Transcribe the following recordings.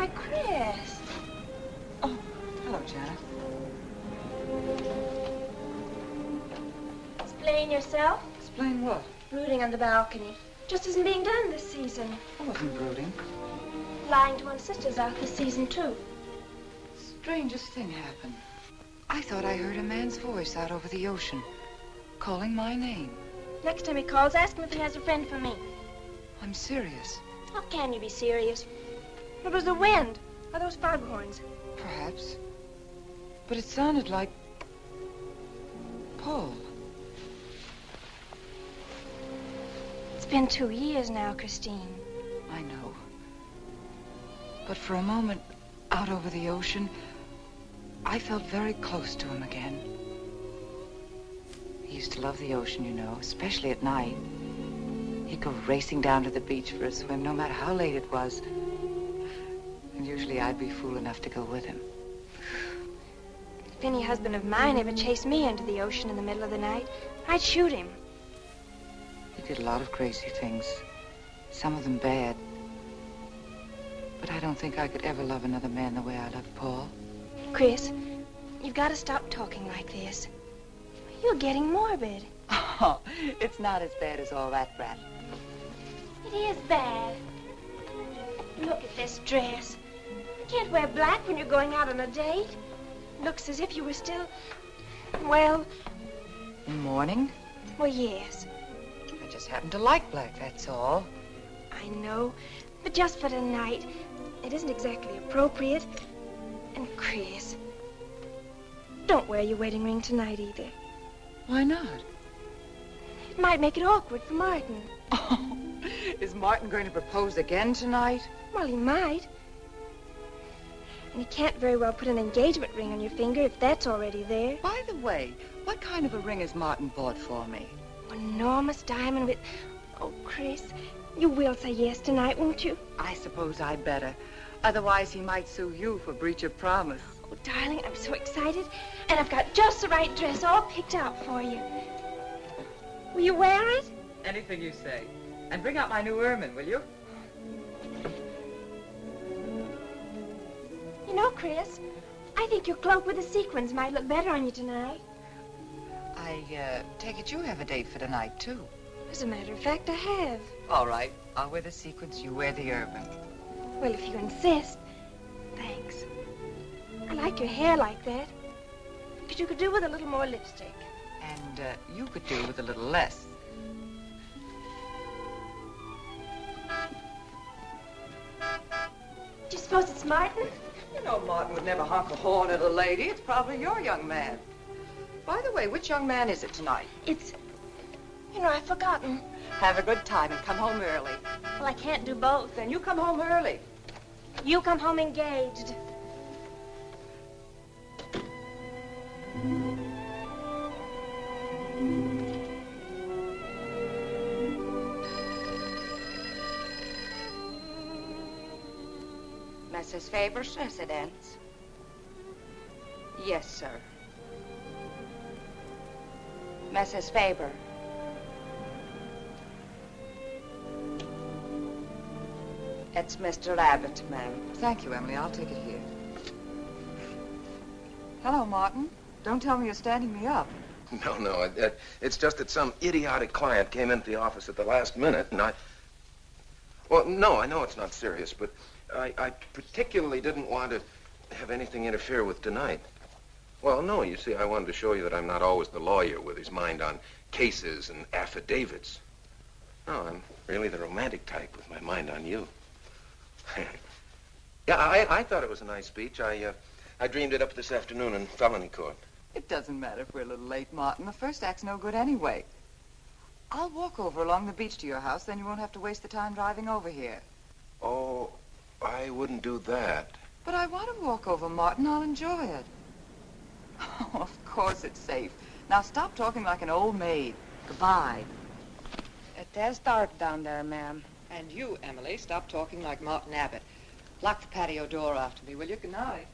Why, Chris. Oh, hello, Janet. Explain yourself. Explain what? Brooding on the balcony. Just isn't being done this season. I wasn't brooding. Lying to one's sisters out this season, too. Strangest thing happened. I thought I heard a man's voice out over the ocean, calling my name. Next time he calls, ask him if he has a friend for me. I'm serious. How can you be serious? It was the wind, or those foghorns. Perhaps. But it sounded like Paul. It's been 2 years now, Christine. I know. But for a moment, out over the ocean, I felt very close to him again. He used to love the ocean, you know, especially at night. He'd go racing down to the beach for a swim, no matter how late it was. And usually I'd be fool enough to go with him. If any husband of mine ever chased me into the ocean in the middle of the night, I'd shoot him. He did a lot of crazy things, some of them bad. But I don't think I could ever love another man the way I loved Paul. Chris, you've got to stop talking like this. You're getting morbid. Oh, it's not as bad as all that, Brat. It is bad. Look at this dress. You can't wear black when you're going out on a date. Looks as if you were still, well... In mourning? Well, yes. I just happen to like black, that's all. I know, but just for tonight, it isn't exactly appropriate. And Chris, don't wear your wedding ring tonight either. Why not? It might make it awkward for Martin. Oh, is Martin going to propose again tonight? Well, he might. And you can't very well put an engagement ring on your finger if that's already there. By the way, what kind of a ring has Martin bought for me? An enormous diamond with... Oh, Chris, you will say yes tonight, won't you? I suppose I'd better. Otherwise, he might sue you for breach of promise. Oh, darling, I'm so excited. And I've got just the right dress all picked out for you. Will you wear it? Anything you say. And bring out my new ermine, will you? You know, Chris, I think your cloak with the sequins might look better on you tonight. I take it you have a date for tonight, too. As a matter of fact, I have. All right. I'll wear the sequins, you wear the ermine. Well, if you insist. Thanks. I like your hair like that. But you could do with a little more lipstick. And you could do with a little less. Do you suppose it's Martin? You know Martin would never honk a horn at a lady. It's probably your young man. By the way, which young man is it tonight? It's... You know, I've forgotten. Have a good time and come home early. Well, I can't do both. Then you come home early. You come home engaged. Mrs. Faber's residence? Yes, sir. Mrs. Faber. It's Mr. Abbott, ma'am. Thank you, Emily. I'll take it here. Hello, Martin. Don't tell me you're standing me up. No, it's just that some idiotic client came into the office at the last minute, and Well, no, I know it's not serious, but I particularly didn't want to have anything interfere with tonight. Well, no, you see, I wanted to show you that I'm not always the lawyer with his mind on cases and affidavits. No, I'm really the romantic type with my mind on you. Yeah, I thought it was a nice speech. I dreamed it up this afternoon in felony court. It doesn't matter if we're a little late, Martin. The first act's no good anyway. I'll walk over along the beach to your house, then you won't have to waste the time driving over here. Oh, I wouldn't do that. But I want to walk over, Martin. I'll enjoy it. Oh, of course it's safe. Now stop talking like an old maid. Goodbye. It has dark down there, ma'am. And you, Emily, stop talking like Martin Abbott. Lock the patio door after me, will you? Good night.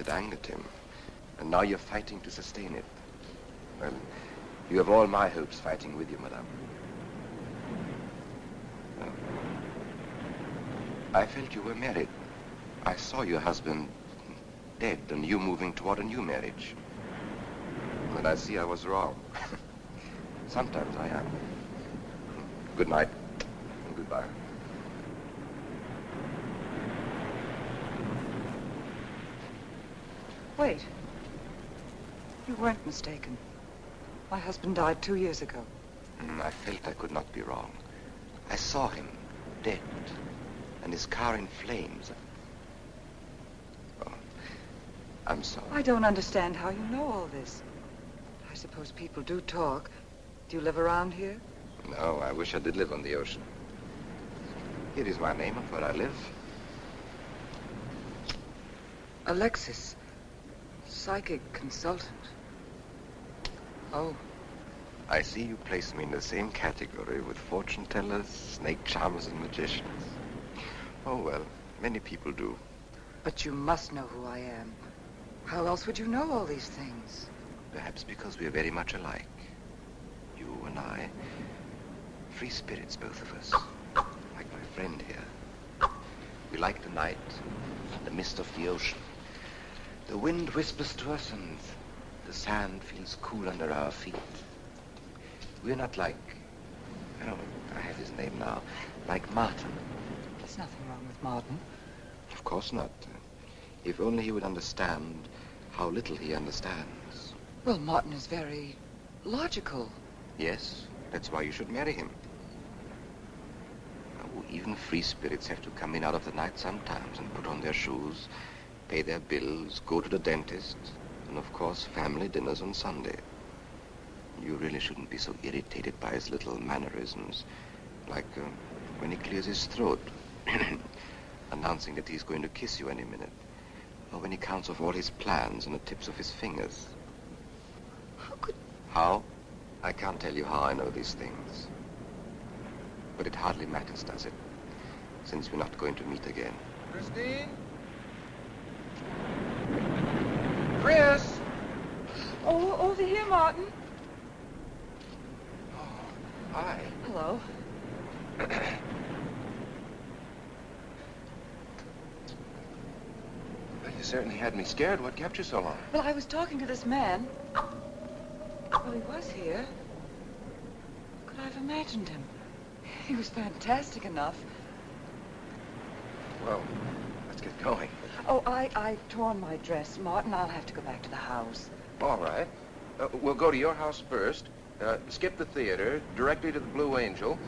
had angered him. And now you're fighting to sustain it. Well, you have all my hopes fighting with you, madame. Well, I felt you were married. I saw your husband dead and you moving toward a new marriage. And I see I was wrong. Sometimes I am. Good night and goodbye. Wait. You weren't mistaken. My husband died 2 years ago. I felt I could not be wrong. I saw him dead and his car in flames. Oh, I'm sorry. I don't understand how you know all this. I suppose people do talk. Do you live around here? No, I wish I did live on the ocean. Here is my name and where I live. Alexis. Psychic consultant. Oh. I see you place me in the same category with fortune tellers, snake charmers, and magicians. Oh, well, many people do. But you must know who I am. How else would you know all these things? Perhaps because we are very much alike. You and I. Free spirits, both of us. Like my friend here. We like the night, the mist of the ocean. The wind whispers to us and the sand feels cool under our feet. We're not like, oh, I have his name now, like Martin. There's nothing wrong with Martin. Of course not. If only he would understand how little he understands. Well, Martin is very logical. Yes, that's why you should marry him. Oh, even free spirits have to come in out of the night sometimes and put on their shoes, pay their bills, go to the dentist, and of course family dinners on Sunday. You really shouldn't be so irritated by his little mannerisms, like when he clears his throat, announcing that he's going to kiss you any minute, or when he counts off all his plans on the tips of his fingers. How? I can't tell you how I know these things. But it hardly matters, does it? Since we're not going to meet again. Christine? Chris! Oh, over here, Martin. Hi. Hello. Well, you certainly had me scared. What kept you so long? Well, I was talking to this man. Well, he was here. Could I have imagined him? He was fantastic enough. Well, let's get going. Oh, I've torn my dress, Martin. I'll have to go back to the house. All right. We'll go to your house first. Skip the theater, directly to the Blue Angel.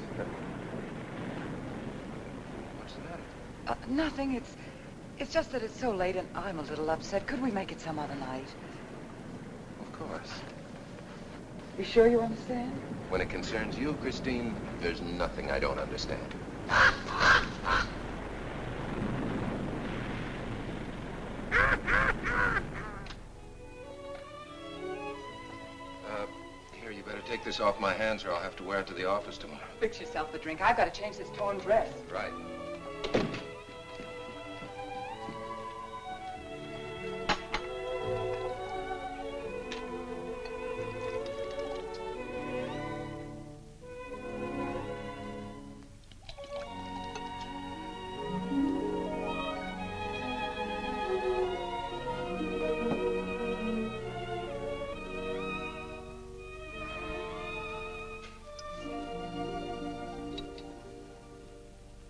What's the matter? Nothing. It's just that it's so late and I'm a little upset. Could we make it some other night? Of course. You sure you understand? When it concerns you, Christine, there's nothing I don't understand. Here, you better take this off my hands or I'll have to wear it to the office tomorrow. Fix yourself a drink. I've got to change this torn dress. Right.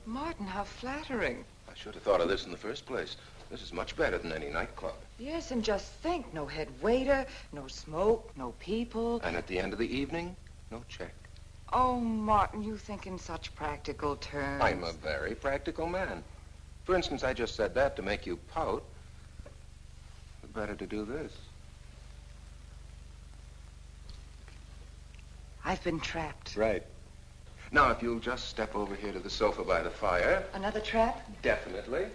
Martin, how flattering. I should have thought of this in the first place. This is much better than any nightclub. Yes, and just think, no head waiter, no smoke, no people. And at the end of the evening, no check. Oh, Martin, you think in such practical terms. I'm a very practical man. For instance, I just said that to make you pout. But better to do this. I've been trapped. Right. Now, if you'll just step over here to the sofa by the fire. Another trap? Definitely.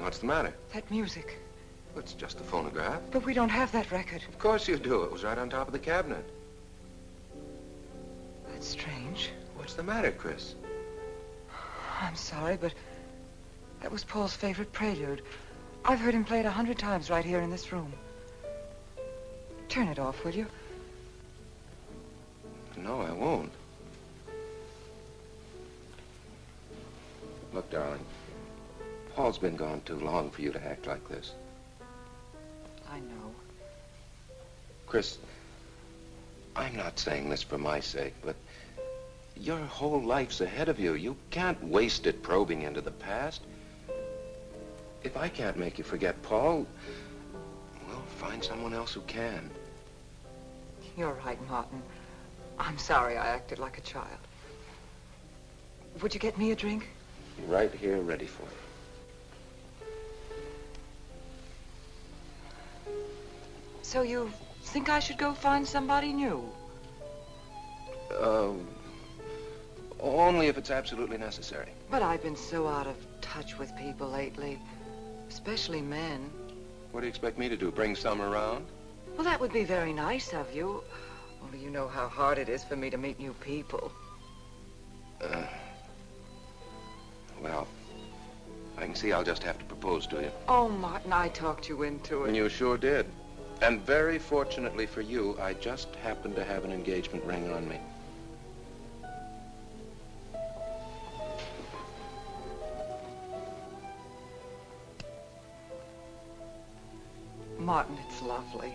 What's the matter? That music. It's just a phonograph. But we don't have that record. Of course you do. It was right on top of the cabinet. That's strange. What's the matter, Chris? I'm sorry, but that was Paul's favorite prelude. I've heard him play it 100 times right here in this room. Turn it off, will you? No, I won't. Look, darling, Paul's been gone too long for you to act like this. I know. Chris, I'm not saying this for my sake, but your whole life's ahead of you. You can't waste it probing into the past. If I can't make you forget Paul, we'll find someone else who can. You're right, Martin. I'm sorry I acted like a child. Would you get me a drink? Right here, ready for you. So you think I should go find somebody new? Only if it's absolutely necessary. But I've been so out of touch with people lately, especially men. What do you expect me to do, bring some around? Well, that would be very nice of you. Only you know how hard it is for me to meet new people. Well, I can see I'll just have to propose to you. Oh, Martin, I talked you into it. And you sure did. And very fortunately for you, I just happened to have an engagement ring on me. Martin, it's lovely.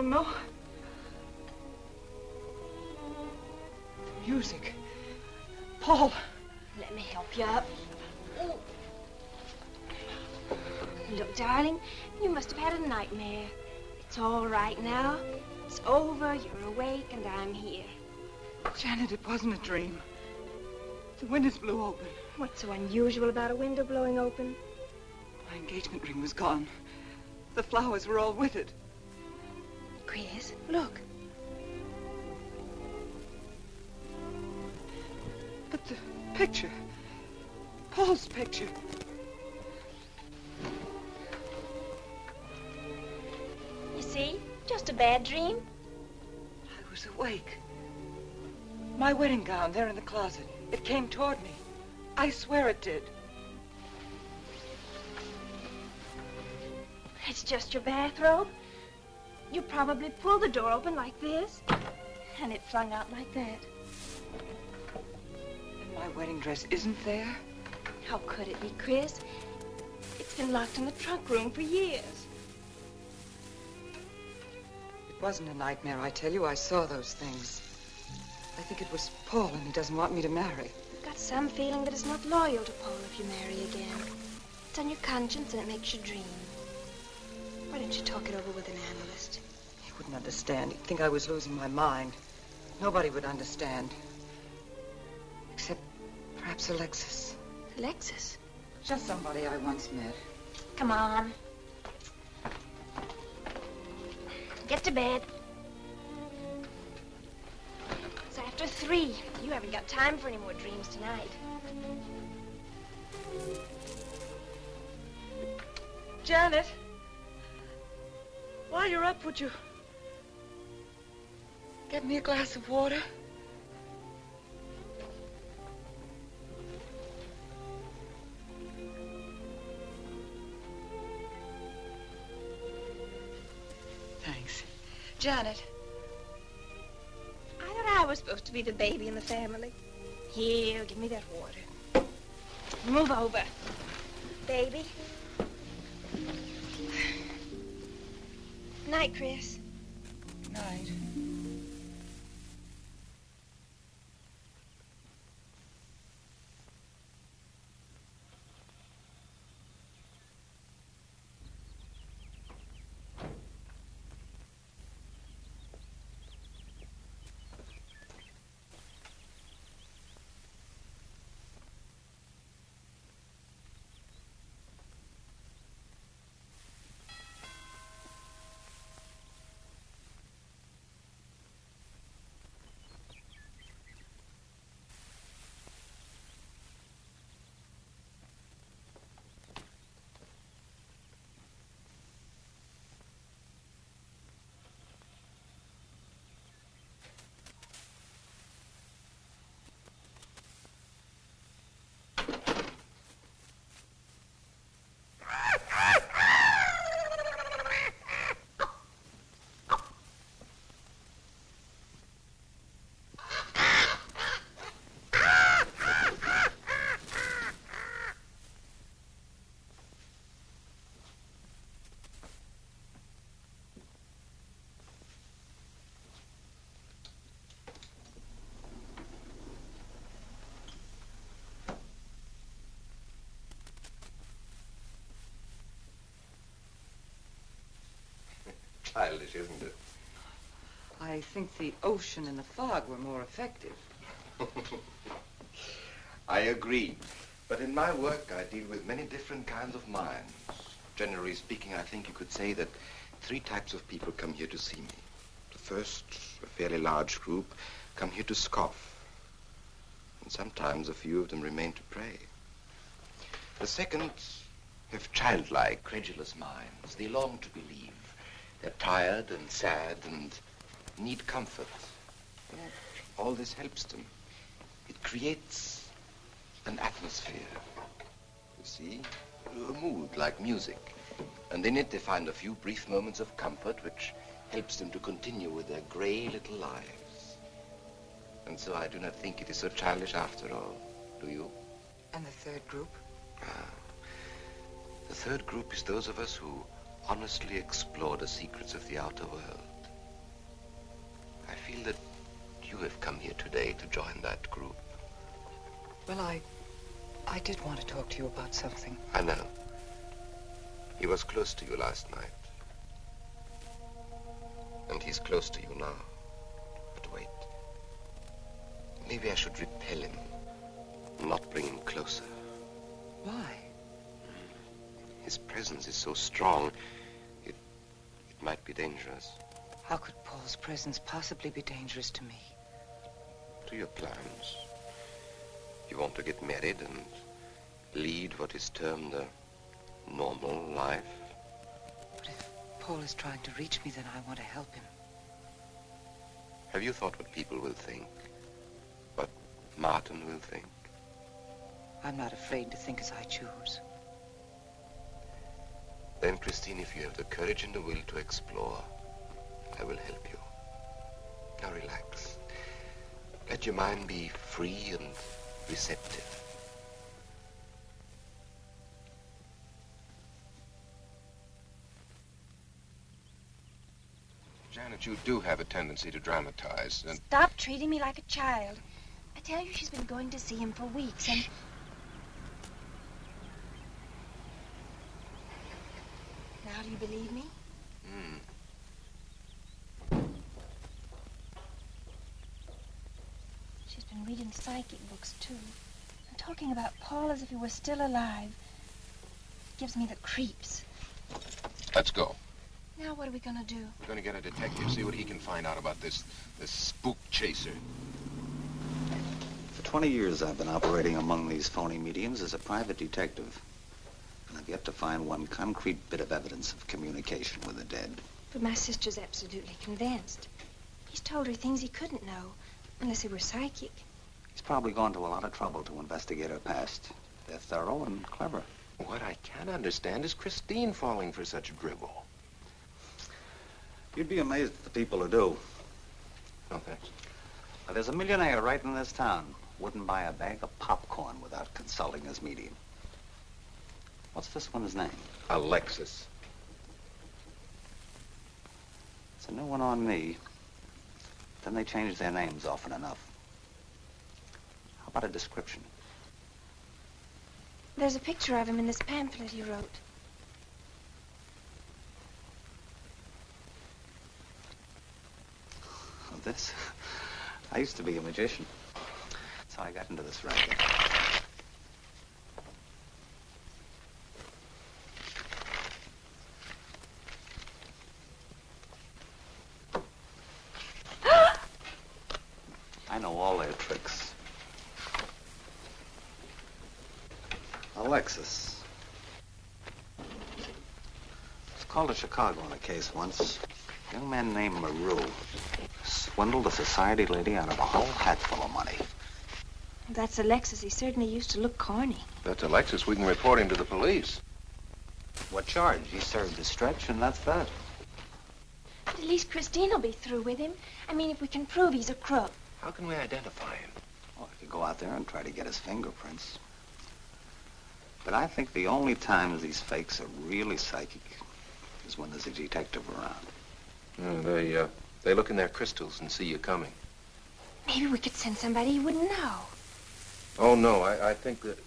don't know. The music. Paul. Let me help you up. Ooh. Look, darling, you must have had a nightmare. It's all right now. It's over, you're awake, and I'm here. Janet, it wasn't a dream. The windows blew open. What's so unusual about a window blowing open? My engagement ring was gone. The flowers were all with it. Chris, look. But the picture. Paul's picture. You see? Just a bad dream. I was awake. My wedding gown there in the closet. It came toward me. I swear it did. It's just your bathrobe. You probably pulled the door open like this, and it flung out like that. And my wedding dress isn't there? How could it be, Chris? It's been locked in the trunk room for years. It wasn't a nightmare, I tell you. I saw those things. I think it was Paul, and he doesn't want me to marry. I've got some feeling that it's not loyal to Paul if you marry again. It's on your conscience, and it makes you dream. Why don't you talk it over with an analyst? He wouldn't understand. He'd think I was losing my mind. Nobody would understand. Except perhaps Alexis. Alexis? Just somebody I once met. Come on. Get to bed. It's after 3. You haven't got time for any more dreams tonight. Janet, while you're up, would you get me a glass of water? Thanks. Janet. I thought I was supposed to be the baby in the family. Here, give me that water. Move over. Baby. Night, Chris. Night. Childish, isn't it? I think the ocean and the fog were more effective. I agree. But in my work, I deal with many different kinds of minds. Generally speaking, I think you could say that 3 types of people come here to see me. The first, a fairly large group, come here to scoff. And sometimes a few of them remain to pray. The second have childlike, credulous minds. They long to believe. They're tired and sad and need comfort. And all this helps them. It creates an atmosphere. You see? A mood like music. And in it they find a few brief moments of comfort which helps them to continue with their gray little lives. And so I do not think it is so childish after all. Do you? And the third group? The third group is those of us who honestly explore the secrets of the outer world. feel that you have come here today to join that group? Well, I did want to talk to you about something. I know. He was close to you last night. And he's close to you now. But wait. Maybe I should repel him. Not bring him closer. Why? His presence is so strong, it might be dangerous. How could Paul's presence possibly be dangerous to me? To your plans. You want to get married and lead what is termed a normal life. But if Paul is trying to reach me, then I want to help him. Have you thought what people will think? What Martin will think? I'm not afraid to think as I choose. Then, Christine, if you have the courage and the will to explore, I will help you. Now relax. Let your mind be free and receptive. Janet, you do have a tendency to dramatize, and... Stop treating me like a child. I tell you, she's been going to see him for weeks, and... Now do you believe me? She's been reading psychic books, too. And talking about Paul as if he were still alive. It gives me the creeps. Let's go. Now what are we gonna do? We're gonna get a detective, see what he can find out about this spook chaser. For 20 years, I've been operating among these phony mediums as a private detective. And I've yet to find one concrete bit of evidence of communication with the dead. But my sister's absolutely convinced. He's told her things he couldn't know, unless he were psychic. He's probably gone to a lot of trouble to investigate her past. They're thorough and clever. What I can't understand is Christine falling for such dribble. You'd be amazed at the people who do. No, thanks. Now, there's a millionaire right in this town. Wouldn't buy a bag of popcorn without consulting his medium. What's this one's name? Alexis. It's a new one on me. Then they change their names often enough. How about a description? There's a picture of him in this pamphlet he wrote. Oh, this? I used to be a magician. That's how I got into this racket. I know all their tricks. Alexis. Was called to Chicago on a case once. A young man named Maru swindled a society lady out of a whole hatful of money. That's Alexis. He certainly used to look corny. That's Alexis. We can report him to the police. What charge? He served his stretch, and that's that. But at least Christine will be through with him. I mean, if we can prove he's a crook. How can we identify him? Well, if you go out there and try to get his fingerprints. But I think the only times these fakes are really psychic is when there's a detective around. They look in their crystals and see you coming. Maybe we could send somebody he wouldn't know. Oh, no, I think that...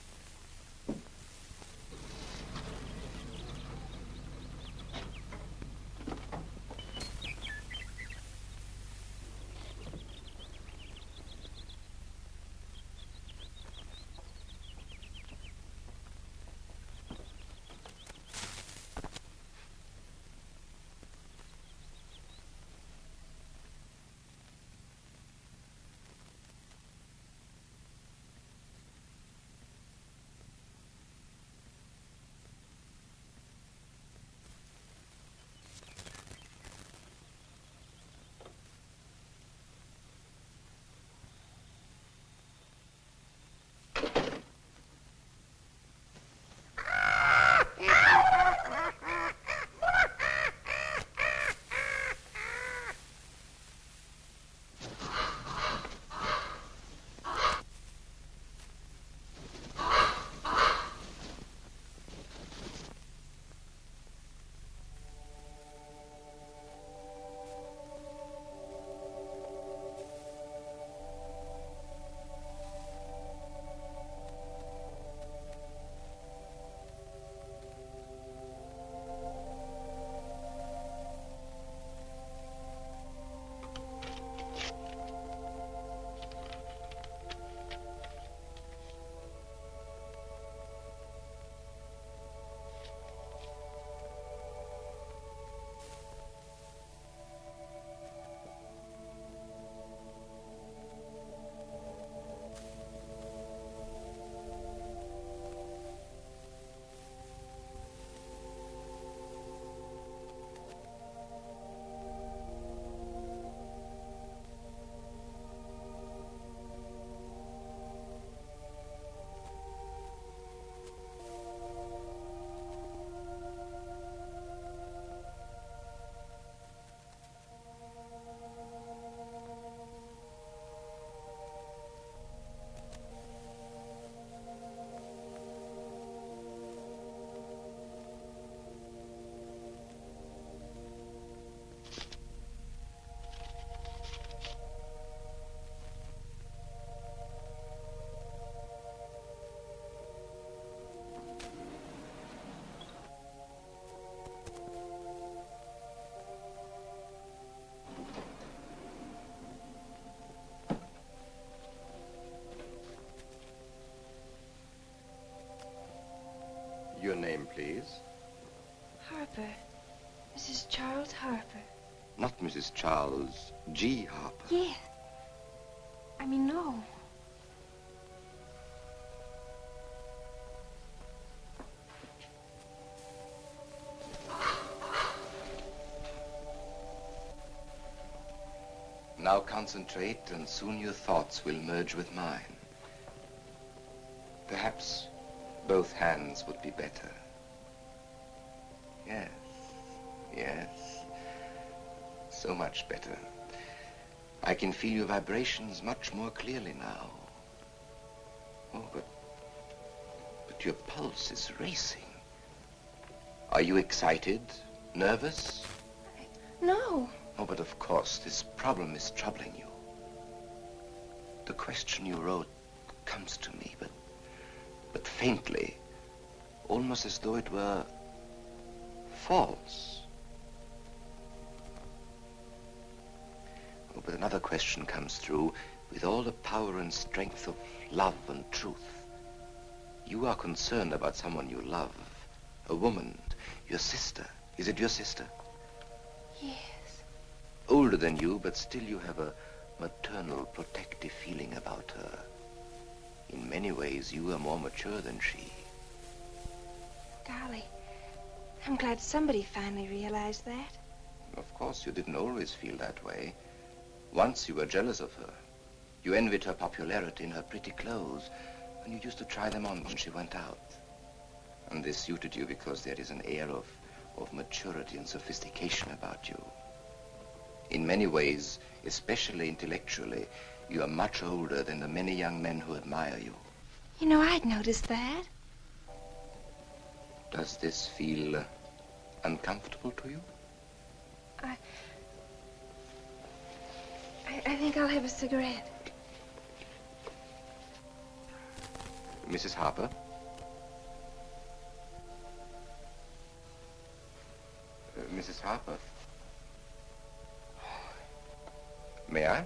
Your name, please? Harper. Mrs. Charles Harper. Not Mrs. Charles G. Harper. Yeah. I mean, no. Now concentrate, and soon your thoughts will merge with mine. Perhaps both hands would be better. Yes, yes. So much better. I can feel your vibrations much more clearly now. Oh, but your pulse is racing. Are you excited? Nervous? No. Oh, but of course, this problem is troubling you. The question you wrote comes to me, but faintly, almost as though it were false. Oh, but another question comes through with all the power and strength of love and truth. You are concerned about someone you love, a woman, your sister. Is it your sister? Yes. Older than you, but still you have a maternal, protective feeling about her. In many ways, you are more mature than she. Golly, I'm glad somebody finally realized that. Of course, you didn't always feel that way. Once you were jealous of her. You envied her popularity in her pretty clothes, and you used to try them on when she went out. And this suited you because there is an air of maturity and sophistication about you. In many ways, especially intellectually, you are much older than the many young men who admire you. You know, I'd noticed that. Does this feel uncomfortable to you? I think I'll have a cigarette. Mrs. Harper? Mrs. Harper? May I?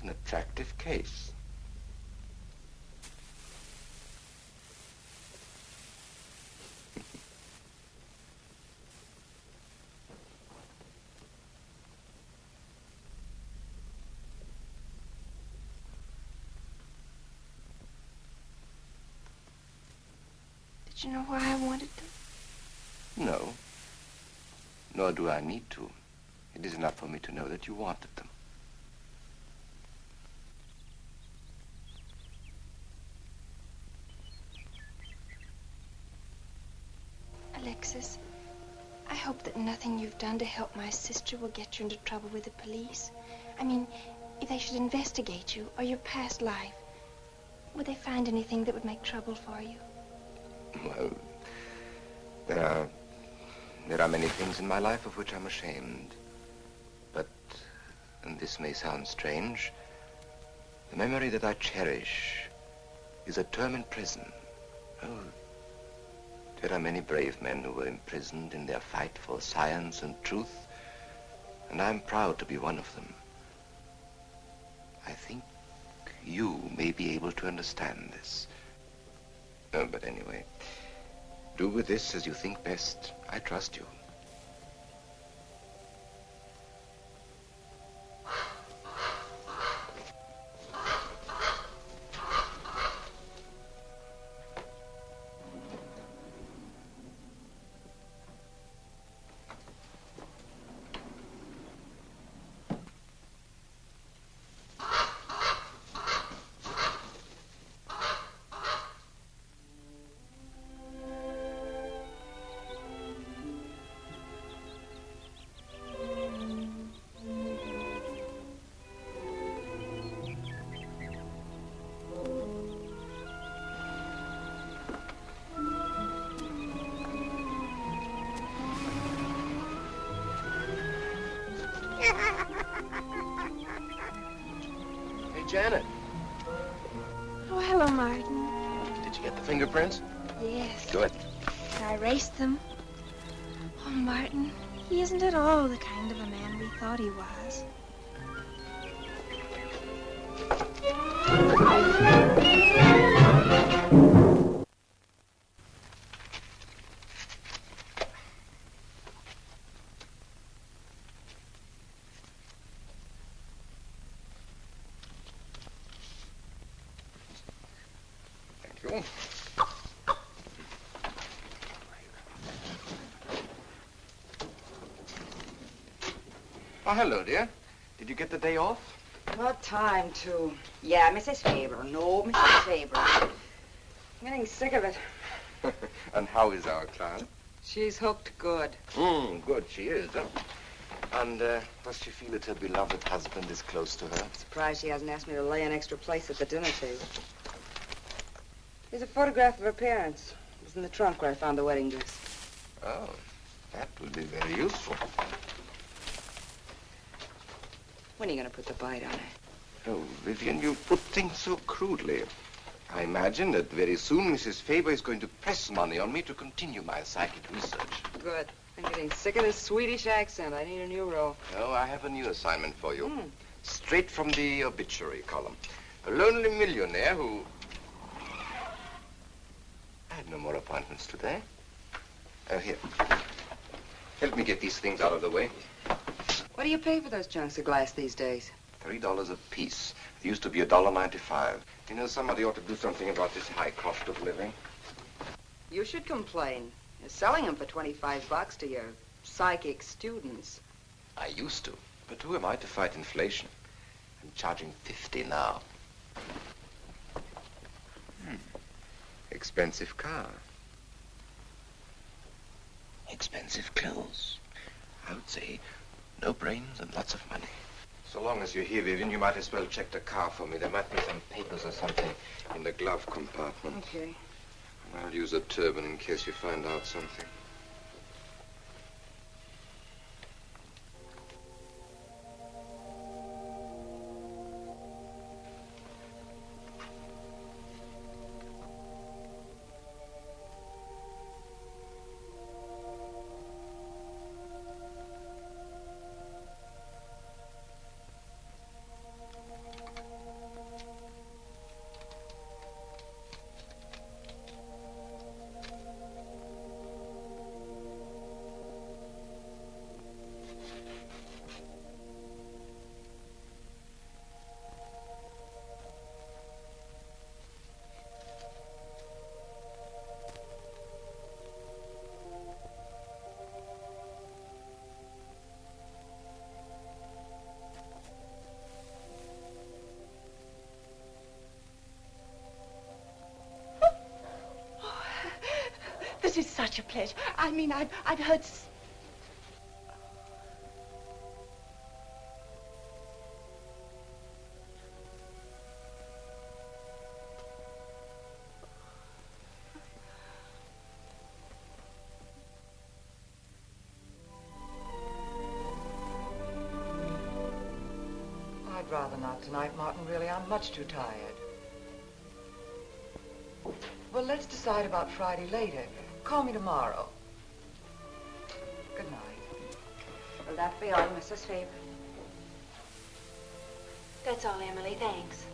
What an attractive case. Did you know why I wanted them? No. Nor do I need to. It is enough for me to know that you wanted them. Alexis, I hope that nothing you've done to help my sister will get you into trouble with the police. I mean, if they should investigate you or your past life, would they find anything that would make trouble for you? Well, there are many things in my life of which I'm ashamed. But, and this may sound strange, the memory that I cherish is a term in prison. Oh, there are many brave men who were imprisoned in their fight for science and truth, and I'm proud to be one of them. I think you may be able to understand this. But anyway, do with this as you think best. I trust you. Janet, Oh, hello, Martin. did you get the fingerprints? Yes. Good. I erased them. Oh, Martin, he isn't at all the kind of a man we thought he was. Thank you. Oh, hello, dear. Did you get the day off? What time, too? Yeah, Mrs. Faber. No, Mrs. Faber. I'm getting sick of it. And how is our client? She's hooked good. Good, she is. Huh? And does she feel that her beloved husband is close to her? Surprised she hasn't asked me to lay an extra place at the dinner table. Here's a photograph of her parents. It was in the trunk where I found the wedding dress. Oh, that would be very useful. When are you going to put the bite on it? Oh, Vivian, you put things so crudely. I imagine that very soon Mrs. Faber is going to press money on me to continue my psychic research. Good. I'm getting sick of this Swedish accent. I need a new role. Oh, I have a new assignment for you. Straight from the obituary column. A lonely millionaire who... I had no more appointments today. Oh, here. Help me get these things out of the way. What do you pay for those chunks of glass these days? $3 a piece. It used to be $1.95. You know, somebody ought to do something about this high cost of living. You should complain. You're selling them for $25 to your psychic students. I used to. But who am I to fight inflation? I'm charging $50 now. Expensive car. Expensive clothes. I would say no brains and lots of money. So long as you're here, Vivian, you might as well check the car for me. There might be some papers or something in the glove compartment. Okay. I'll use a turban in case you find out something. This is such a pleasure. I mean, I've heard... I'd rather not tonight, Martin, really. I'm much too tired. Well, let's decide about Friday later. Call me tomorrow. Good night. Will that be all, Mrs. Faber? That's all, Emily. Thanks.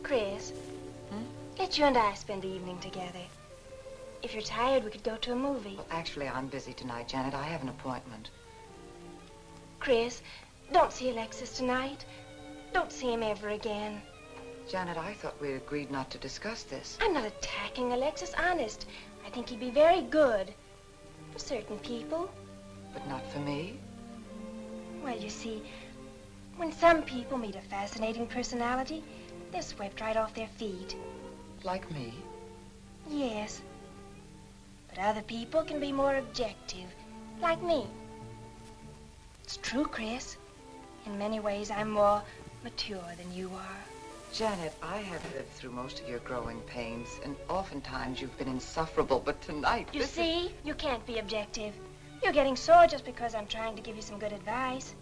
Chris, let you and I spend the evening together. If you're tired, we could go to a movie. Well, actually, I'm busy tonight, Janet. I have an appointment. Chris, don't see Alexis tonight. Don't see him ever again. Janet, I thought we agreed not to discuss this. I'm not attacking Alexis, honest. I think he'd be very good for certain people. But not for me? Well, you see, when some people meet a fascinating personality, they're swept right off their feet. Like me? Yes. But other people can be more objective, like me. It's true, Chris. In many ways, I'm more mature than you are. Janet, I have lived through most of your growing pains, and oftentimes you've been insufferable, but tonight... You see? You can't be objective. You're getting sore just because I'm trying to give you some good advice.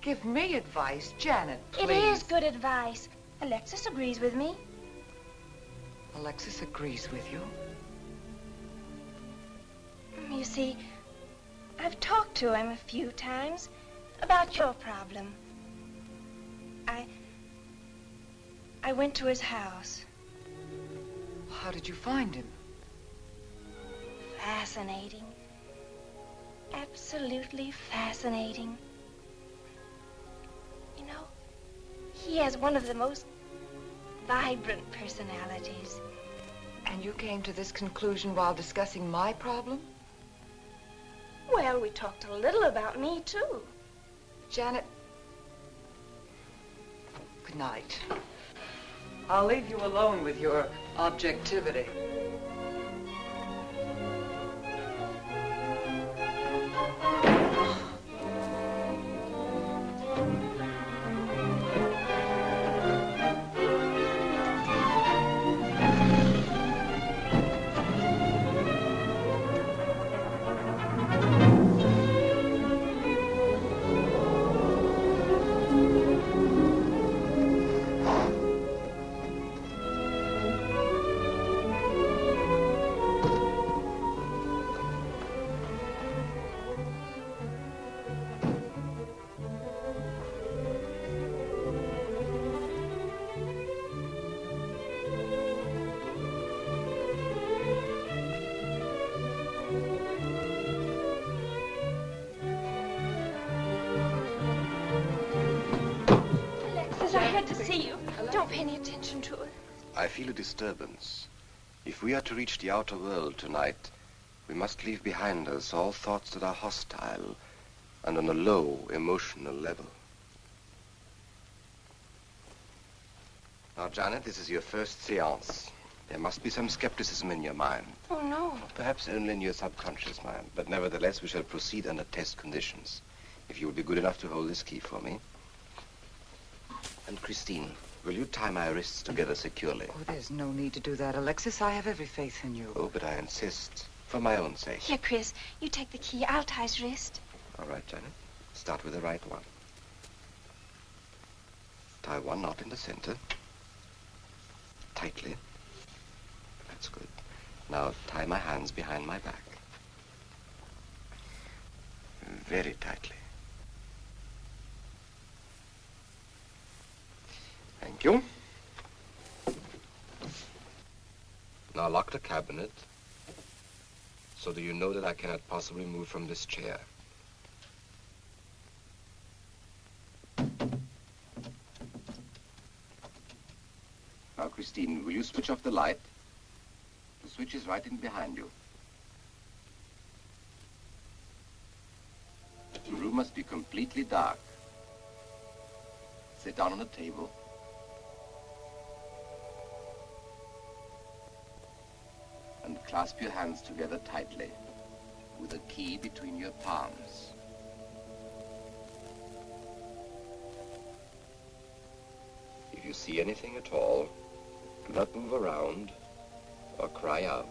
Give me advice, Janet, please. It is good advice. Alexis agrees with me. Alexis agrees with you? You see, I've talked to him a few times about your problem. I went to his house. How did you find him? Fascinating. Absolutely fascinating. You know, he has one of the most vibrant personalities. And you came to this conclusion while discussing my problem? Well, we talked a little about me, too. Janet, good night. I'll leave you alone with your objectivity. Don't pay any attention to it. I feel a disturbance. If we are to reach the outer world tonight, we must leave behind us all thoughts that are hostile and on a low emotional level. Now, Janet, this is your first seance. There must be some skepticism in your mind. Oh, no. Perhaps only in your subconscious mind. But nevertheless, we shall proceed under test conditions. If you will be good enough to hold this key for me. And Christine, will you tie my wrists together securely? Oh, there's no need to do that, Alexis. I have every faith in you. Oh, but I insist. For my own sake. Here, Chris, you take the key. I'll tie his wrist. All right, Janet. Start with the right one. Tie one knot in the center. Tightly. That's good. Now tie my hands behind my back. Very tightly. Thank you. Now lock the cabinet. So do you know that I cannot possibly move from this chair? Now, Christine, will you switch off the light? The switch is right in behind you. The room must be completely dark. Sit down on the table. And clasp your hands together tightly, with a key between your palms. If you see anything at all, do not move around or cry out.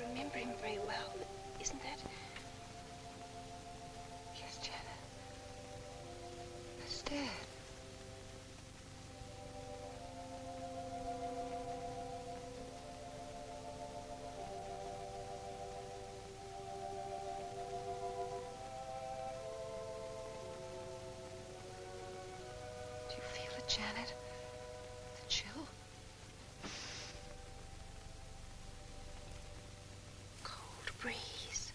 Remembering very well, isn't that? Yes, Janet. That's Dad. Do you feel it, Janet? The chill? Breeze.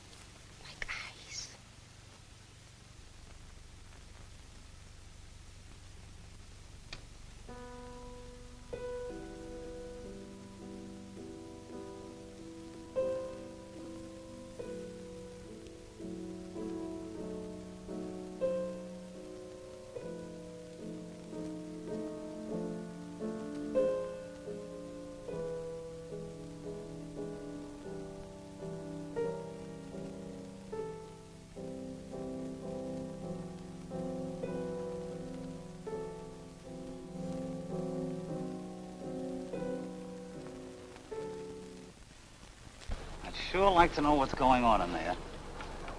sure like to know what's going on in there.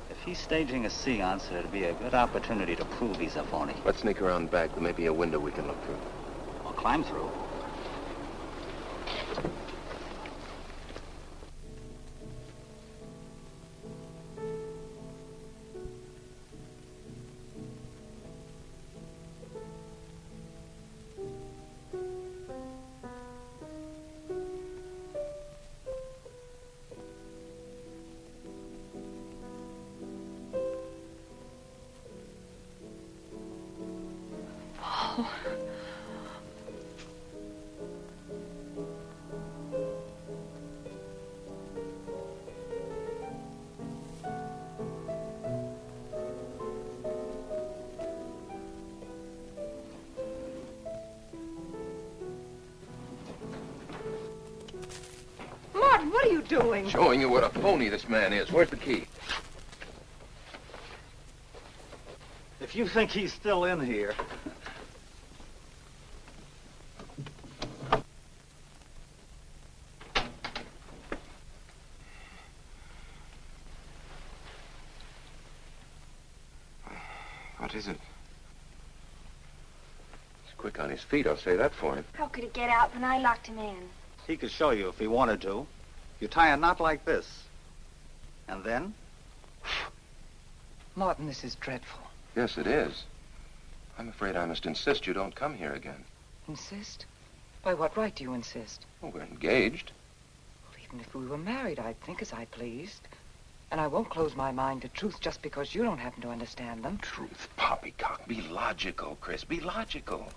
If he's staging a seance, it'd be a good opportunity to prove he's a phony. Let's sneak around back. There may be a window we can look through. Or climb through. Martin, what are you doing? Showing you what a phony this man is. Where's the key? If you think he's still in here... What is it? He's quick on his feet, I'll say that for him. How could he get out when I locked him in? He could show you if he wanted to. You tie a knot like this. And then? Martin, this is dreadful. Yes, it is. I'm afraid I must insist you don't come here again. Insist? By what right do you insist? Well, we're engaged. Well, even if we were married, I'd think as I pleased. And I won't close my mind to truth just because you don't happen to understand them. Truth, poppycock. Be logical, Chris. Be logical.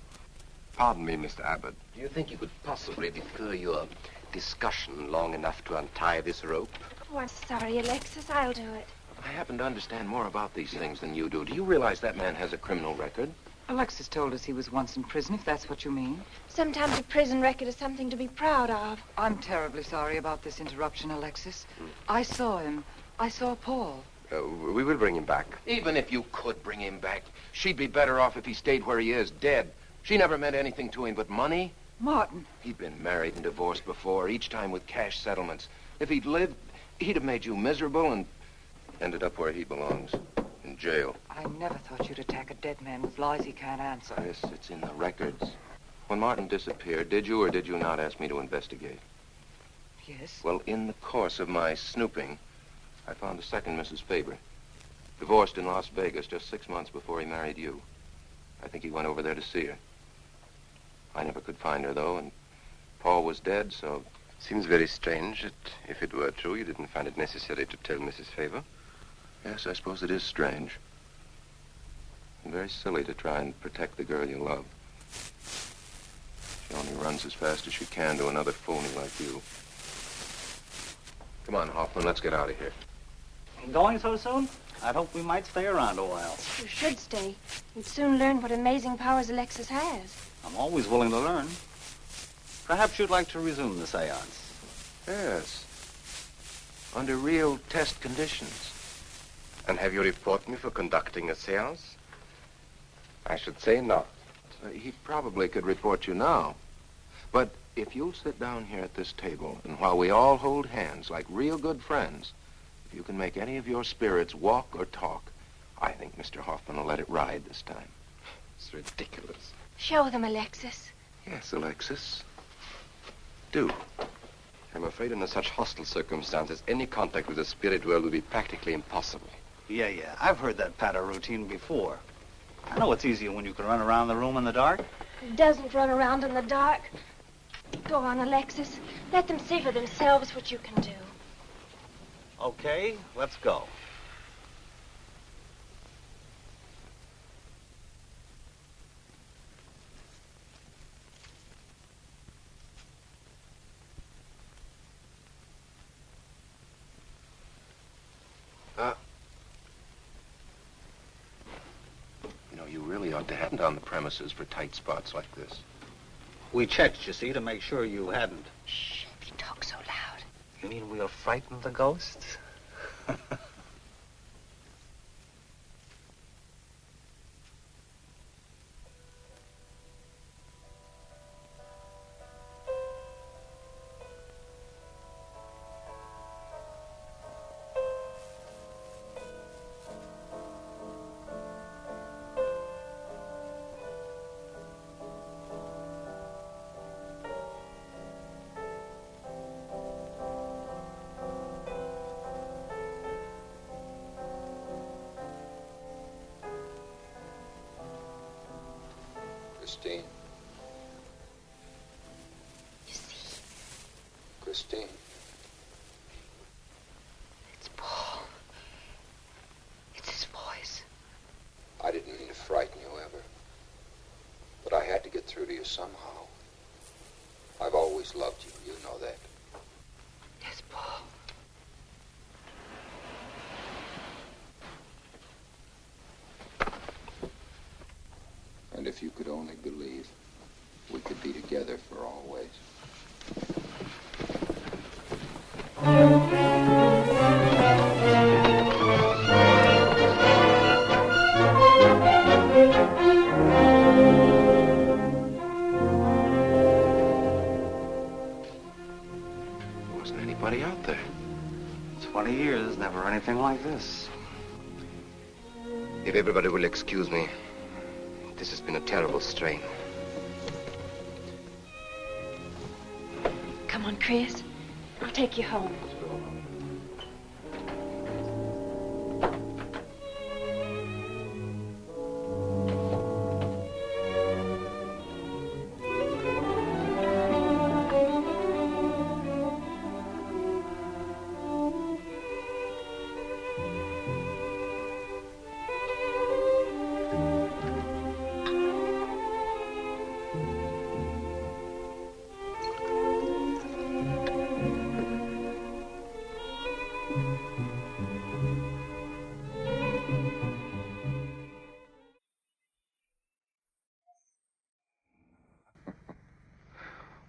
Pardon me, Mr. Abbott. Do you think you could possibly defer your discussion long enough to untie this rope? Oh, I'm sorry, Alexis. I'll do it. I happen to understand more about these things than you do. Do you realize that man has a criminal record? Alexis told us he was once in prison, if that's what you mean. Sometimes a prison record is something to be proud of. I'm terribly sorry about this interruption, Alexis. I saw him. I saw Paul. We will bring him back. Even if you could bring him back, she'd be better off if he stayed where he is, dead. She never meant anything to him but money. Martin. He'd been married and divorced before, each time with cash settlements. If he'd lived, he'd have made you miserable and ended up where he belongs, in jail. I never thought you'd attack a dead man with lies he can't answer. Yes, it's in the records. When Martin disappeared, did you or did you not ask me to investigate? Yes. Well, in the course of my snooping, I found a second Mrs. Faber, divorced in Las Vegas just 6 months before he married you. I think he went over there to see her. I never could find her, though, and Paul was dead, so... Seems very strange that if it were true, you didn't find it necessary to tell Mrs. Faber. Yes, I suppose it is strange. And very silly to try and protect the girl you love. She only runs as fast as she can to another phony like you. Come on, Hoffman, let's get out of here. Going so soon? I'd hope we might stay around a while. You should stay. You'd soon learn what amazing powers Alexis has. I'm always willing to learn. Perhaps you'd like to resume the seance. Yes. Under real test conditions. And have you report me for conducting a seance? I should say not. He probably could report you now. But if you'll sit down here at this table, and while we all hold hands like real good friends, if you can make any of your spirits walk or talk, I think Mr. Hoffman will let it ride this time. It's ridiculous. Show them, Alexis. Yes, Alexis. Do. I'm afraid under such hostile circumstances, any contact with the spirit world would be practically impossible. Yeah. I've heard that patter routine before. I know it's easier when you can run around the room in the dark. Who doesn't run around in the dark? Go on, Alexis. Let them see for themselves what you can do. Okay, let's go. You really ought to hand on the premises for tight spots like this. We checked, you see, to make sure you hadn't. Shh, they talk so loud. You mean we'll frighten the ghosts? Christine. You see, Christine. it's Paul. It's his voice. I didn't mean to frighten you ever. But I had to get through to you somehow. I've always loved you. You know that. Yes, Paul. And if you could only believe, we could be together for always. Wasn't anybody out there. 20 years, never anything like this. If everybody will excuse me, this has been a terrible strain. Come on, Chris. I'll take you home.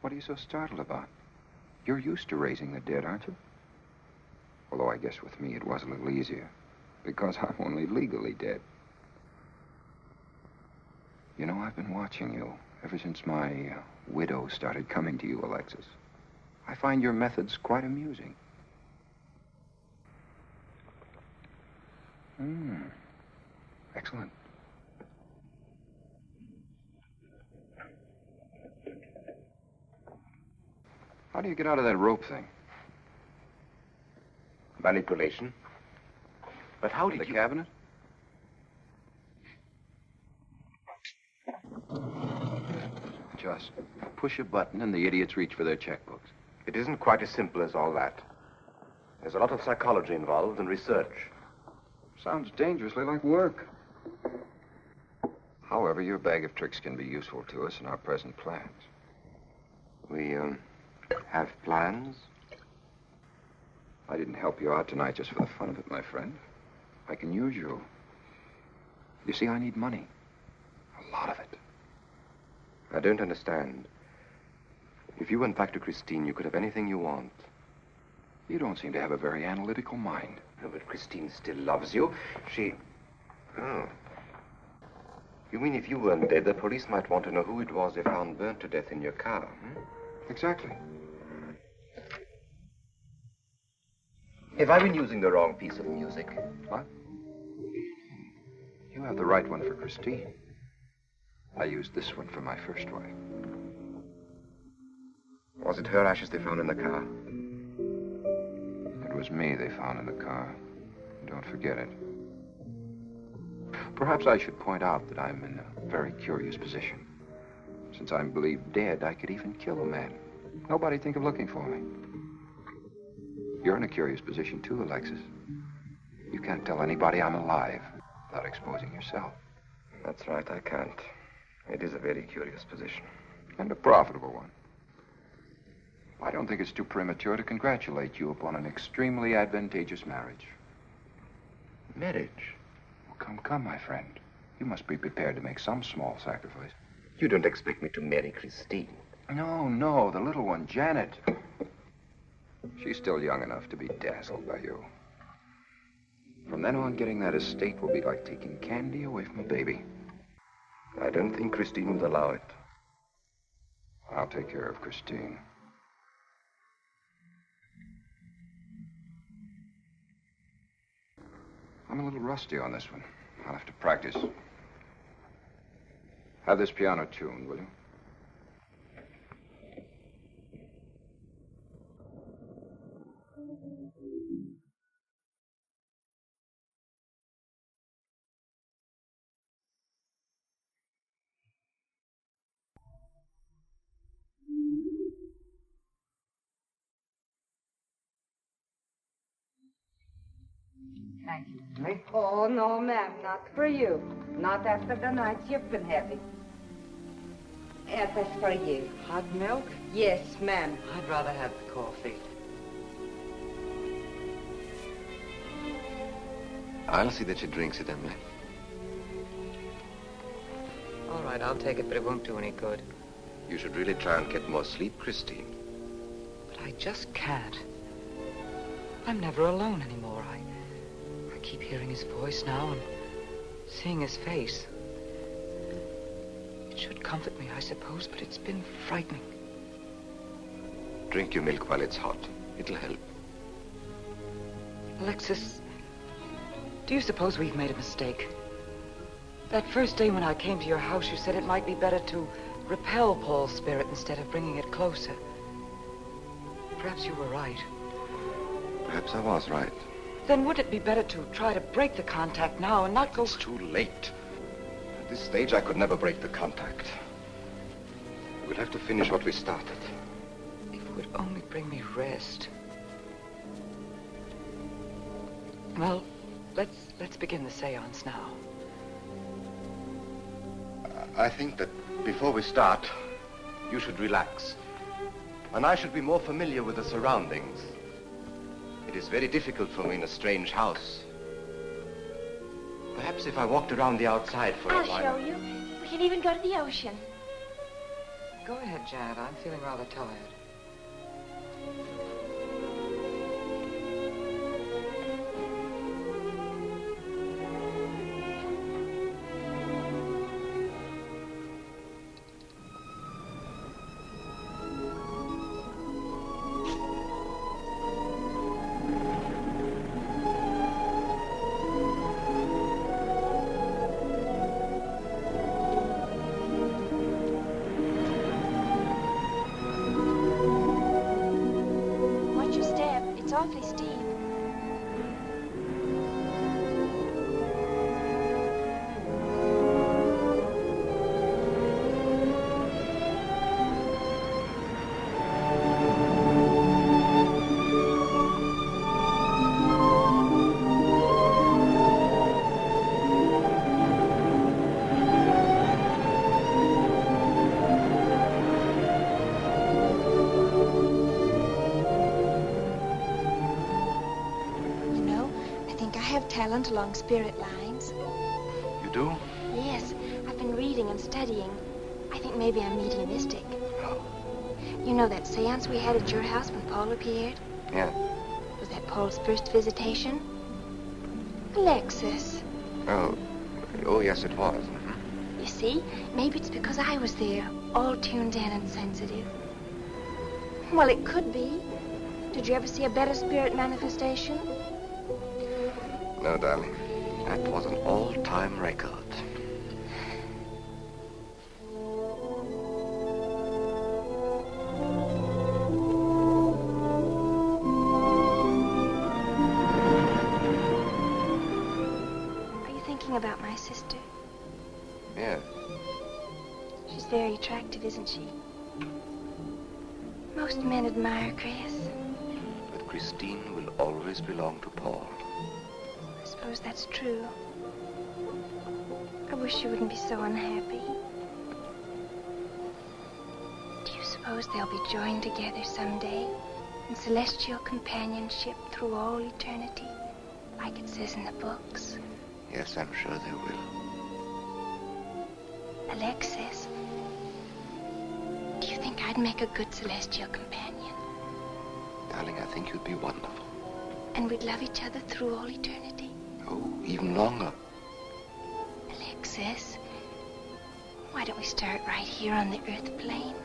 What are you so startled about? You're used to raising the dead, aren't you? Although I guess with me it was a little easier, because I'm only legally dead. You know, I've been watching you ever since my widow started coming to you, Alexis. I find your methods quite amusing. Excellent. How do you get out of that rope thing? Manipulation. But how did The you... cabinet? Just push a button and the idiots reach for their checkbooks. It isn't quite as simple as all that. There's a lot of psychology involved and research. Sounds dangerously like work. However, your bag of tricks can be useful to us in our present plans. We, have plans? I didn't help you out tonight just for the fun of it, my friend. I can use you. You see, I need money. A lot of it. I don't understand. If you went back to Christine, you could have anything you want. You don't seem to have a very analytical mind. No, but Christine still loves you. She... Oh. You mean if you weren't dead, the police might want to know who it was they found burnt to death in your car, hmm? Exactly. Have I been using the wrong piece of music? What? You have the right one for Christine. I used this one for my first wife. Was it her ashes they found in the car? It was me they found in the car. Don't forget it. Perhaps I should point out that I'm in a very curious position. Since I'm believed dead, I could even kill a man. Nobody'd think of looking for me. You're in a curious position, too, Alexis. You can't tell anybody I'm alive without exposing yourself. That's right, I can't. It is a very curious position. And a profitable one. I don't think it's too premature to congratulate you upon an extremely advantageous marriage. Marriage? Well, come, my friend. You must be prepared to make some small sacrifice. You don't expect me to marry Christine. No, the little one, Janet. She's still young enough to be dazzled by you. From then on, getting that estate will be like taking candy away from a baby. I don't think Christine would allow it. I'll take care of Christine. I'm a little rusty on this one. I'll have to practice. Have this piano tuned, will you? Thank you, Millie. Oh, no, ma'am, not for you. Not after the night you've been having. It is for you. Hot milk? Yes, ma'am. I'd rather have the coffee. I'll see that she drinks it, Emily. All right, I'll take it, but it won't do any good. You should really try and get more sleep, Christine. But I just can't. I'm never alone anymore. I keep hearing his voice now and seeing his face. It should comfort me, I suppose, but it's been frightening. Drink your milk while it's hot. It'll help. Alexis, do you suppose we've made a mistake? That first day when I came to your house, you said it might be better to repel Paul's spirit instead of bringing it closer. Perhaps you were right. Perhaps I was right. Then would it be better to try to break the contact now and not go... It's too late. At this stage, I could never break the contact. We'll have to finish what we started. If it would only bring me rest. Well, let's begin the seance now. I think that before we start, you should relax. And I should be more familiar with the surroundings. It is very difficult for me in a strange house. Perhaps if I walked around the outside for a while... I'll show you. We can even go to the ocean. Go ahead, Janet. I'm feeling rather tired. Awfully steep. Talent along spirit lines. You do? Yes, I've been reading and studying. I think maybe I'm mediumistic. Oh. You know that seance we had at your house when Paul appeared? Yeah. Was that Paul's first visitation? Alexis. Oh, yes, it was. Mm-hmm. You see, maybe it's because I was there, all tuned in and sensitive. Well, it could be. Did you ever see a better spirit manifestation? No, darling. That was an all-time record. Are you thinking about my sister? Yeah. She's very attractive, isn't she? Most men admire Chris. But Christine will always belong to Paul. I suppose that's true. I wish you wouldn't be so unhappy. Do you suppose they'll be joined together someday in celestial companionship through all eternity, like it says in the books? Yes, I'm sure they will. Alexis, do you think I'd make a good celestial companion? Darling, I think you'd be wonderful. And we'd love each other through all eternity? Oh, even longer. Alexis, why don't we start right here on the earth plane?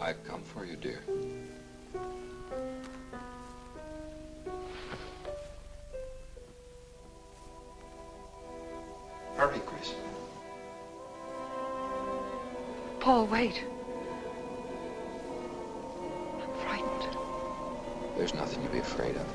I've come for you, dear. Hurry, Chris. Paul, wait. I'm frightened. There's nothing to be afraid of.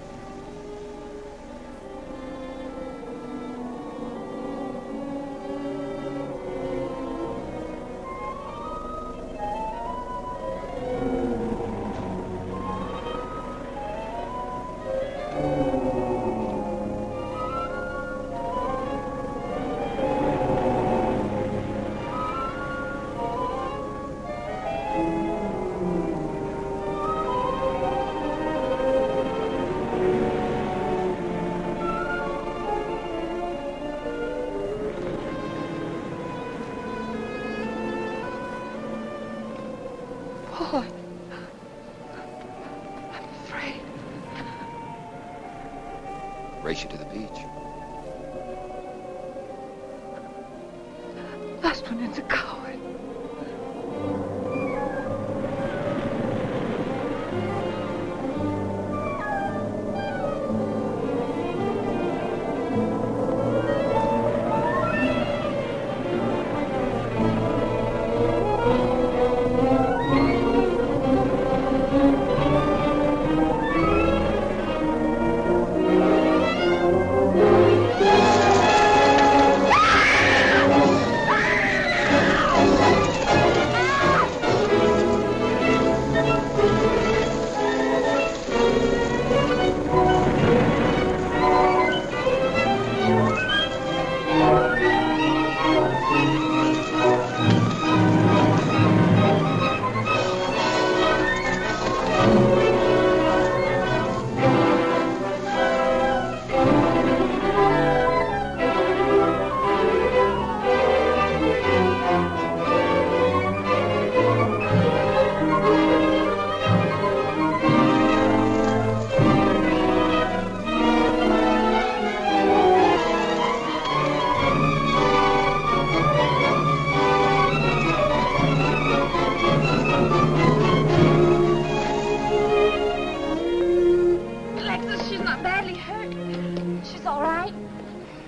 Paul, I'm afraid. Race you to the beach. Last one in's a coward.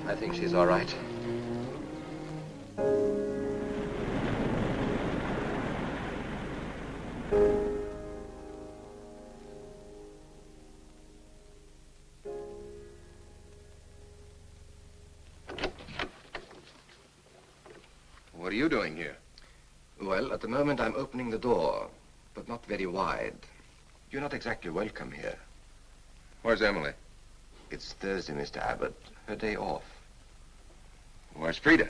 I think she's all right. What are you doing here? Well, at the moment I'm opening the door, but not very wide. You're not exactly welcome here. Where's Emily? It's Thursday, Mr. Abbott. Her day off. Where's Frida?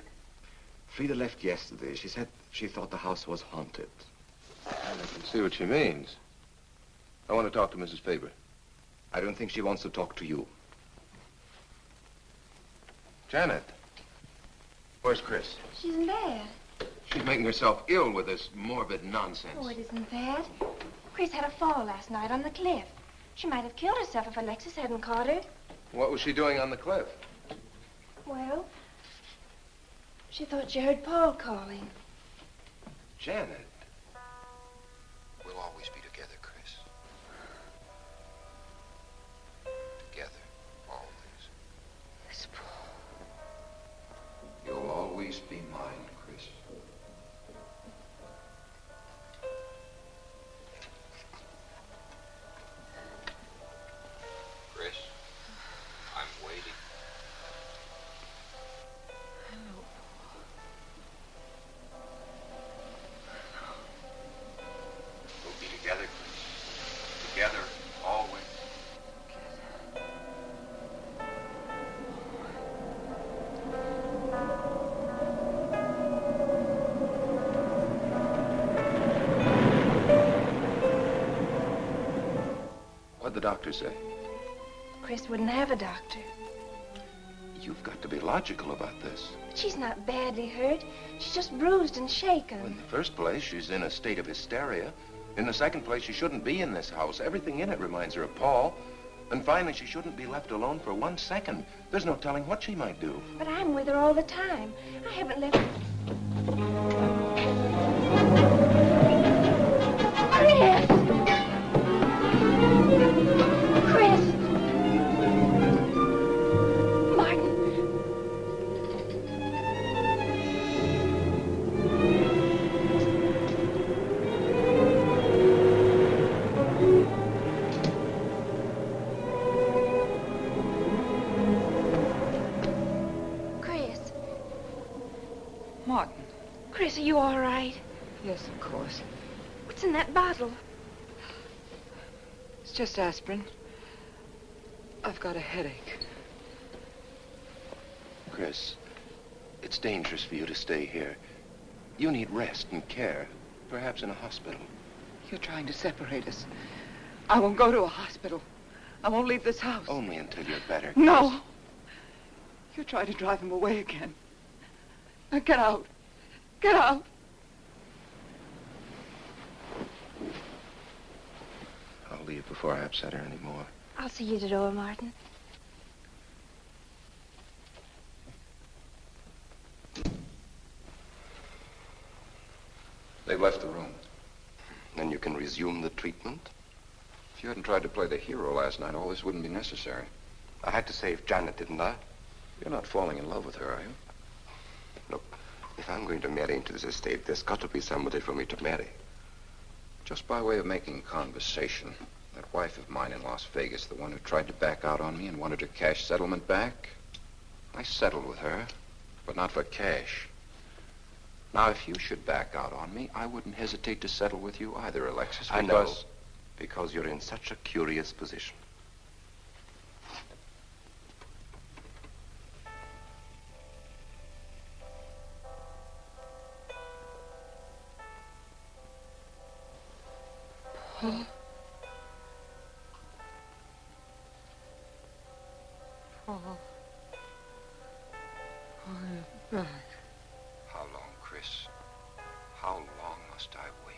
Frida left yesterday. She said she thought the house was haunted. I can see what she means. I want to talk to Mrs. Faber. I don't think she wants to talk to you. Janet. Where's Chris? She's in bed. She's making herself ill with this morbid nonsense. Oh, it isn't that. Chris had a fall last night on the cliff. She might have killed herself if Alexis hadn't caught her. What was she doing on the cliff? Well, she thought she heard Paul calling. Janet. We'll always be together, Chris. Together, always. Miss Paul. You'll always be mine, Chris. Chris, I'm waiting. Hello, We'll be together, Chris. Together, always. What'd the doctor say? Chris wouldn't have a doctor. You've got to be logical about this. But she's not badly hurt. She's just bruised and shaken. Well, in the first place, she's in a state of hysteria. In the second place, she shouldn't be in this house. Everything in it reminds her of Paul. And finally, she shouldn't be left alone for 1 second. There's no telling what she might do. But I'm with her all the time. I haven't left... you all right? Yes, of course. What's in that bottle? It's just aspirin. I've got a headache. Chris, it's dangerous for you to stay here. You need rest and care, perhaps in a hospital. You're trying to separate us. I won't go to a hospital. I won't leave this house. Only until you're better. No. You're trying to drive him away again. Now get out. Get out. I'll leave before I upset her anymore. I'll see you at the door, Martin. They've left the room. Then you can resume the treatment? If you hadn't tried to play the hero last night, all this wouldn't be necessary. I had to save Janet, didn't I? You're not falling in love with her, are you? Look, if I'm going to marry into this estate, there's got to be somebody for me to marry. Just by way of making conversation, that wife of mine in Las Vegas, the one who tried to back out on me and wanted her cash settlement back, I settled with her, but not for cash. Now, if you should back out on me, I wouldn't hesitate to settle with you either, Alexis, because... I know, because you're in such a curious position. Paul. Paul. I'm back. How long, Chris? How long must I wait?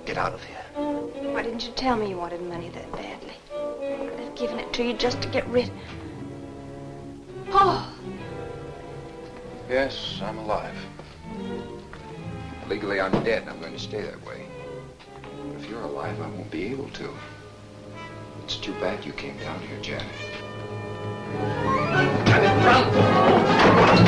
Get out of here. Why didn't you tell me you wanted money that badly? I'd have given it to you just to get rid... Paul! Yes, I'm alive. Legally, I'm dead, and I'm going to stay that way. But if you're alive, I won't be able to. It's too bad you came down here, Janet. Janet, run!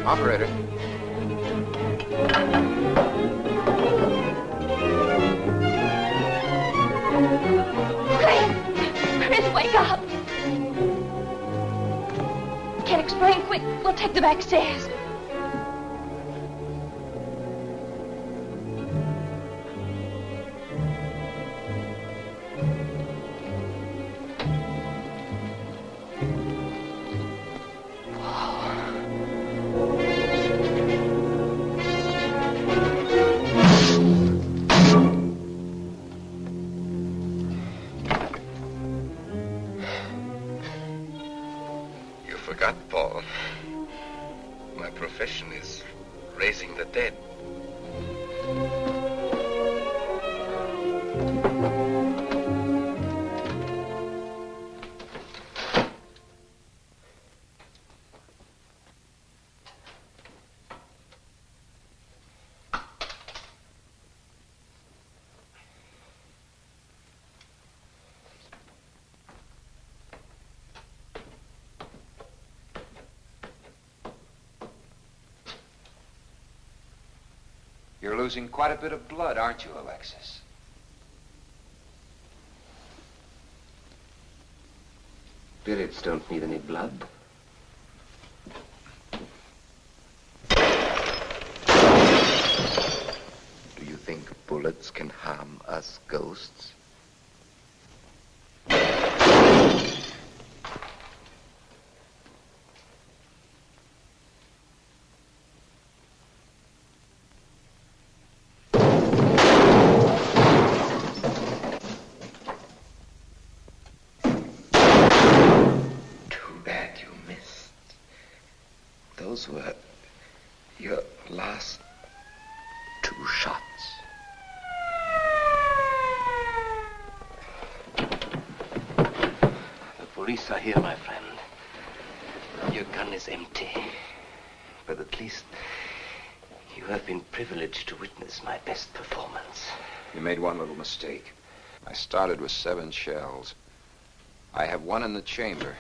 Operator. Chris, wake up. Can't explain. Quick, we'll take the back stairs. You're losing quite a bit of blood, aren't you, Alexis? Spirits don't need any blood. Do you think bullets can harm us ghosts? Those were your last 2 shots. The police are here, my friend. Your gun is empty. But at least you have been privileged to witness my best performance. You made one little mistake. I started with 7 shells. I have 1 in the chamber.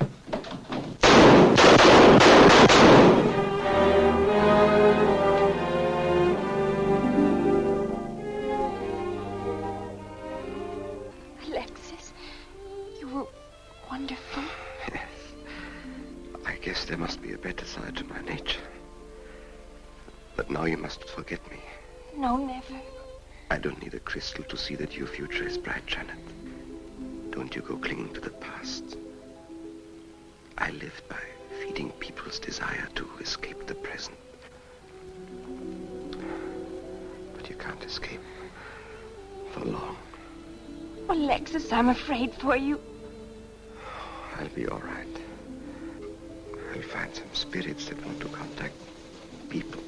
Alexis, you were wonderful. Yes. I guess there must be a better side to my nature. But now you must forget me. No, never. I don't need a crystal to see that your future is bright, Janet. Don't you go clinging to the past. I lived by feeding people's desire to escape the present. But you can't escape for long. Oh, Alexis, I'm afraid for you. I'll be all right. I'll find some spirits that want to contact people.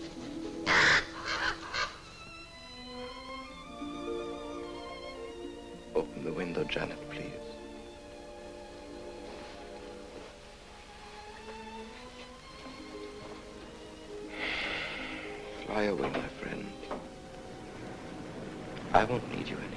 Open the window, Janet, please. Fly away, my friend. I won't need you anymore.